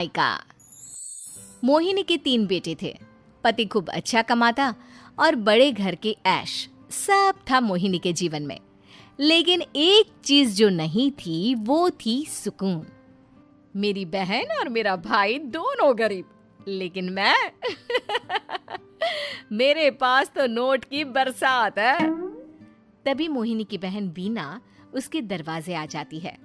का मोहिनी के 3 बेटे थे। पति खूब अच्छा कमाता और बड़े घर के ऐश सब था मोहिनी के जीवन में। लेकिन एक चीज जो नहीं थी वो थी सुकून। मेरी बहन और मेरा भाई दोनों गरीब, लेकिन मैं मेरे पास तो नोट की बरसात है। तभी मोहिनी की बहन बीना उसके दरवाजे आ जाती है।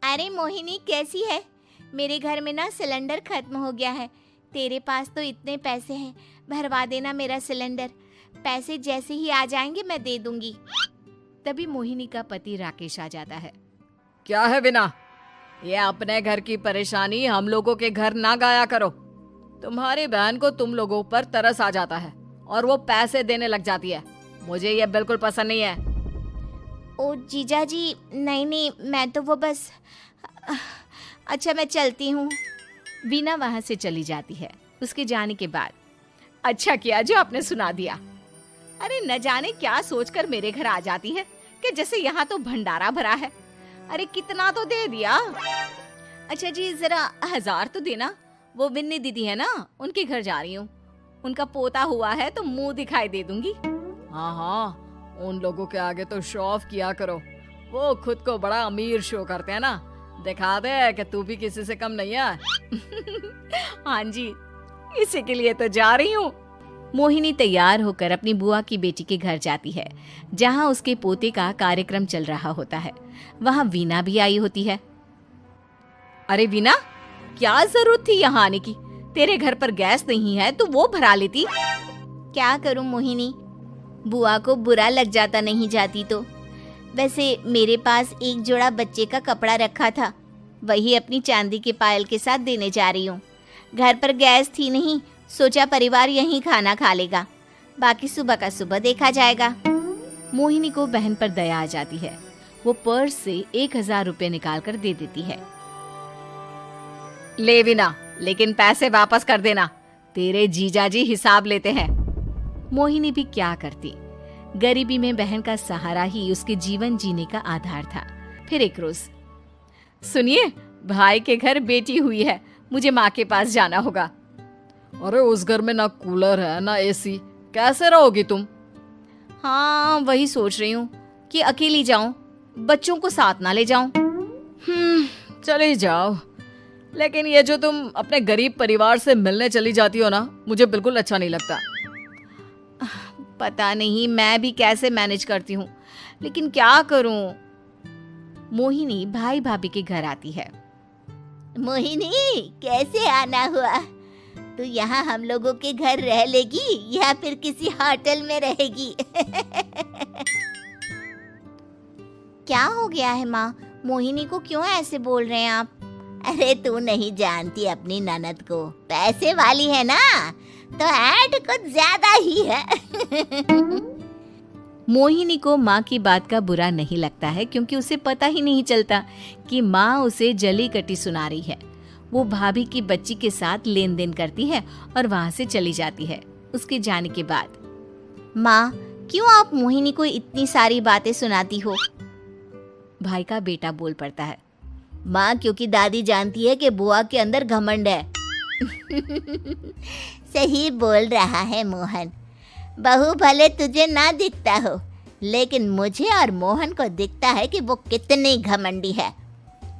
अरे मोहिनी, कैसी है? मेरे घर में ना सिलेंडर खत्म हो गया है। तेरे पास तो इतने पैसे हैं, भरवा देना मेरा सिलेंडर। पैसे जैसे ही आ जाएंगे मैं दे दूंगी। तभी मोहिनी का पति राकेश आ जाता है। क्या है बिना, ये अपने घर की परेशानी हम लोगों के घर ना गाया करो। तुम्हारी बहन को तुम लोगों पर तरस आ जाता है और वो पैसे देने लग जाती है। मुझे ये बिल्कुल पसंद नहीं है। ओ जीजा जी, नहीं, मैं तो वो बस अच्छा, मैं चलती हूँ। बीना वहां से चली जाती है। उसके जाने के बाद अच्छा किया जो आपने सुना दिया। अरे न जाने क्या सोचकर मेरे घर आ जाती है कि जैसे यहाँ तो भंडारा भरा है। अरे कितना तो दे दिया। अच्छा जी, जरा 1000 तो देना। वो बिन्नी दीदी है ना, उनके घर जा रही हूँ। उनका पोता हुआ है तो मुंह दिखाई दे दूंगी। हाँ, उन लोगों के आगे तो शो ऑफ किया करो। वो खुद को बड़ा अमीर शो करते हैं ना, दिखा दे कि तू भी किसी से कम नहीं है। हाँ जी, इसी के लिए तो जा रही हूँ। मोहिनी तैयार होकर अपनी बुआ की बेटी के घर जाती है, जहाँ उसके पोते का कार्यक्रम चल रहा होता है। वहाँ वीना भी आई होती है। अरे वीना, क्या जरूरत थी यहाँ आने की? तेरे घर पर गैस नहीं है तो वो भरा लेती। क्या करूं मोहिनी, बुआ को बुरा लग जाता नहीं जाती तो। वैसे मेरे पास एक जोड़ा बच्चे का कपड़ा रखा था, वही अपनी चांदी के पायल के साथ देने जा रही हूँ। घर पर गैस थी नहीं, सोचा परिवार यहीं खाना खा लेगा, बाकी सुबह का सुबह देखा जाएगा। मोहिनी को बहन पर दया आ जाती है। वो पर्स से 1000 रुपए निकाल कर दे देती है। ले वीना, लेकिन पैसे वापस कर देना, तेरे जीजाजी हिसाब लेते हैं। मोहिनी भी क्या करती, गरीबी में बहन का सहारा ही उसके जीवन जीने का आधार था। फिर एक रोज, सुनिए, भाई के घर बेटी हुई है, मुझे माँ के पास जाना होगा। अरे उस घर में ना कूलर है ना एसी, कैसे रहोगी तुम? हाँ, वही सोच रही हूँ कि अकेली जाऊं, बच्चों को साथ ना ले जाऊं। चली जाओ, लेकिन ये जो तुम अपने गरीब परिवार से मिलने चली जाती हो ना, मुझे बिल्कुल अच्छा नहीं लगता। पता नहीं मैं भी कैसे मैनेज करती हूँ, लेकिन क्या करूँ। मोहिनी भाई भाभी के घर आती है। मोहिनी, कैसे आना हुआ? तू यहाँ हम लोगों के घर रह लेगी या फिर किसी होटल में रहेगी? क्या हो गया है माँ? मोहिनी को क्यों ऐसे बोल रहे हैं आप? अरे तू नहीं जानती अपनी ननद को, पैसे वाली है ना, तो ऐड कुछ ज्यादा ही है। मोहिनी को माँ की बात का बुरा नहीं लगता है, क्योंकि उसे पता ही नहीं चलता कि माँ उसे जली कटी सुना रही है। वो भाभी की बच्ची के साथ लेन देन करती है और वहाँ से चली जाती है। उसके जाने के बाद, माँ, क्यों आप मोहिनी को इतनी सारी बातें सुनाती हो? भाई का बेटा बोल पड़ता है। माँ, क्योंकि दादी जानती है कि बुआ के अंदर घमंड है। सही बोल रहा है मोहन। बहू भले तुझे ना दिखता हो, लेकिन मुझे और मोहन को दिखता है कि वो कितनी घमंडी है।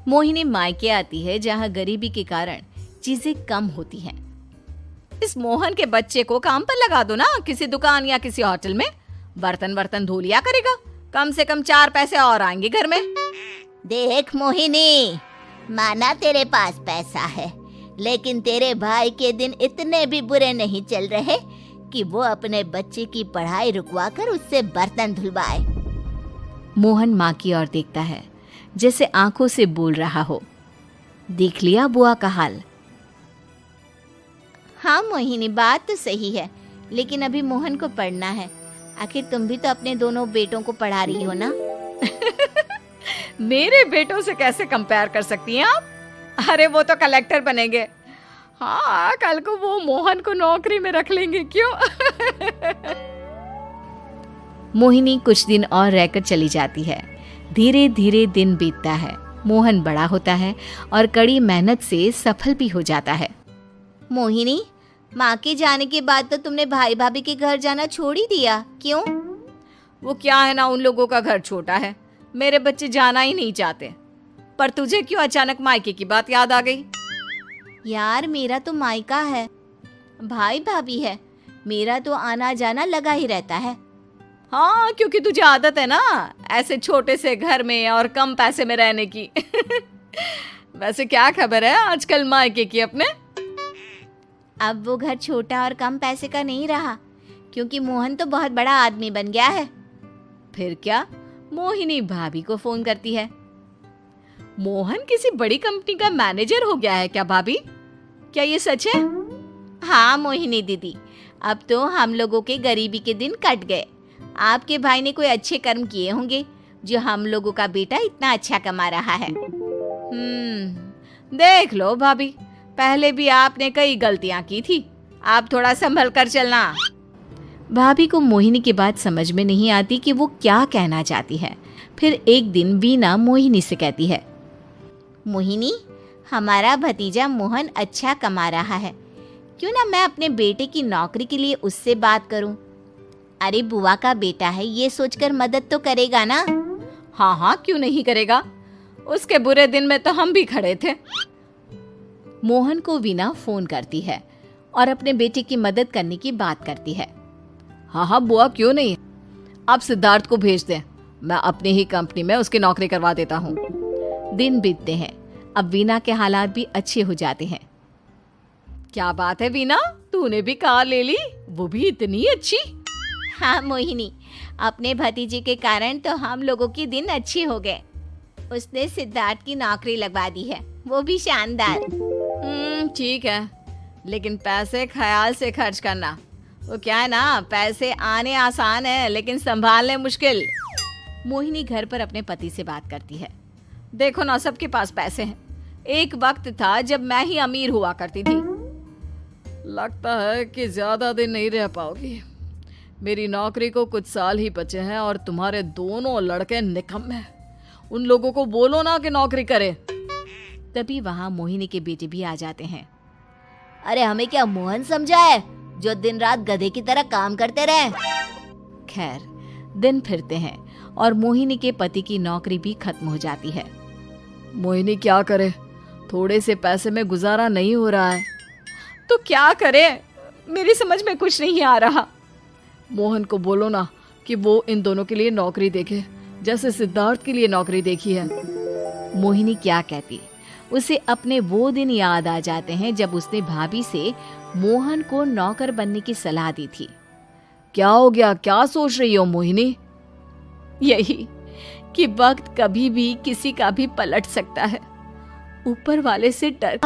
मोहिनी मायके आती है, जहाँ गरीबी के कारण चीजें कम होती हैं। इस मोहन के बच्चे को काम पर लगा दो ना, किसी दुकान या किसी होटल में। बर्तन धो लिया करेगा, कम से कम 4 पैसे और आएंगे घर में। देख मोहिनी, माना तेरे पास पैसा है, लेकिन तेरे भाई के दिन इतने भी बुरे नहीं चल रहे कि वो अपने बच्चे की पढ़ाई रुकवा कर उससे बर्तन धुलवाए। मोहन माँ की ओर देखता है, जैसे आंखों से बोल रहा हो, देख लिया बुआ का हाल। हाँ मोहिनी, बात तो सही है, लेकिन अभी मोहन को पढ़ना है। आखिर तुम भी तो अपने दोनों बेटों को पढ़ा रही हो ना। मेरे बेटों से कैसे कंपेयर कर सकती हैं आप? अरे वो तो कलेक्टर बनेंगे। हाँ, कल को वो मोहन को नौकरी में रख लेंगे, क्यों? मोहिनी कुछ दिन और रहकर चली जाती है। धीरे धीरे दिन बीतता है। मोहन बड़ा होता है और कड़ी मेहनत से सफल भी हो जाता है। मोहिनी, माँ के जाने के बाद तो तुमने भाई भाभी के घर जाना छोड़ ही दिया, क्यों? वो क्या है ना, उन लोगों का घर छोटा है, मेरे बच्चे जाना ही नहीं चाहते। पर तुझे क्यों अचानक मायके की बात याद आ गई? यार, मेरा तो मायका है, भाई भाभी है, मेरा तो आना जाना लगा ही रहता है। हाँ, क्योंकि तुझे आदत है ना ऐसे छोटे से घर में और कम पैसे में रहने की। वैसे क्या खबर है आजकल मायके की अपने? अब वो घर छोटा और कम पैसे का नहीं रहा, क्योंकि मोहन तो बहुत बड़ा आदमी बन गया है। फिर क्या? मोहिनी भाभी को फोन करती है। मोहन किसी बड़ी कंपनी का मैनेजर हो गया है क्या भाभी? क्या ये सच है? हाँ मोहिनी दीदी, अब तो हम लोगों के गरीबी के दिन कट गए। आपके भाई ने कोई अच्छे कर्म किए होंगे जो हम लोगों का बेटा इतना अच्छा कमा रहा है। देख लो भाभी, पहले भी आपने कई गलतियां की थी, आप थोड़ा संभल कर चलना। भाभी को मोहिनी की बात समझ में नहीं आती कि वो क्या कहना चाहती है। फिर एक दिन वीना मोहिनी से कहती है, मोहिनी, हमारा भतीजा मोहन अच्छा कमा रहा है, क्यों ना मैं अपने बेटे की नौकरी के लिए उससे बात करूं? अरे बुआ का बेटा है, ये सोचकर मदद तो करेगा ना? हाँ हाँ, क्यों नहीं करेगा, उसके बुरे दिन में तो हम भी खड़े थे। मोहन को वीना फोन करती है और अपने बेटे की मदद करने की बात करती है। हाँ हाँ बुआ, क्यों नहीं, आप सिद्धार्थ को भेज दें, मैं अपनी ही कंपनी में उसकी नौकरी करवा देता हूँ। दिन बीतते हैं, अब वीना के हालात भी अच्छे हो जाते हैं। क्या बात है वीना, तूने भी कार ले ली, वो भी इतनी अच्छी? हाँ मोहिनी, अपने भतीजे के कारण तो हम लोगों की दिन अच्छे हो गए। उसने सिद्धार्थ की नौकरी लगवा दी है, वो भी शानदार। ठीक है, लेकिन पैसे ख्याल से खर्च करना। वो क्या है ना, पैसे आने आसान है लेकिन संभालने मुश्किल। मोहिनी घर पर अपने पति से बात करती है। देखो ना, सबके पास पैसे हैं, एक वक्त था जब मैं ही अमीर हुआ करती थी। लगता है कि ज्यादा दिन नहीं रह पाओगी, मेरी नौकरी को कुछ साल ही बचे हैं और तुम्हारे दोनों लड़के निकम्मे हैं। उन लोगों को बोलो ना कि नौकरी करे। तभी वहाँ मोहिनी के बेटे भी आ जाते हैं। अरे हमें क्या मोहन समझा है जो दिन रात गधे की तरह काम करते रहे? खैर, दिन फिरते हैं और मोहिनी के पति की नौकरी भी खत्म हो जाती है। मोहिनी क्या करे, थोड़े से पैसे में गुजारा नहीं हो रहा है, तो क्या करे, मेरी समझ में कुछ नहीं आ रहा। मोहन को बोलो ना कि वो इन दोनों के लिए नौकरी देखे, जैसे सिद्धार्थ के लिए नौकरी देखी है। मोहिनी क्या कहती, उसे अपने वो दिन याद आ जाते हैं जब उसने भाभी से मोहन को नौकर बनने की सलाह दी थी। क्या हो गया, क्या सोच रही हो मोहिनी? यही कि वक्त कभी भी किसी का भी पलट सकता है। ऊपर वाले से डर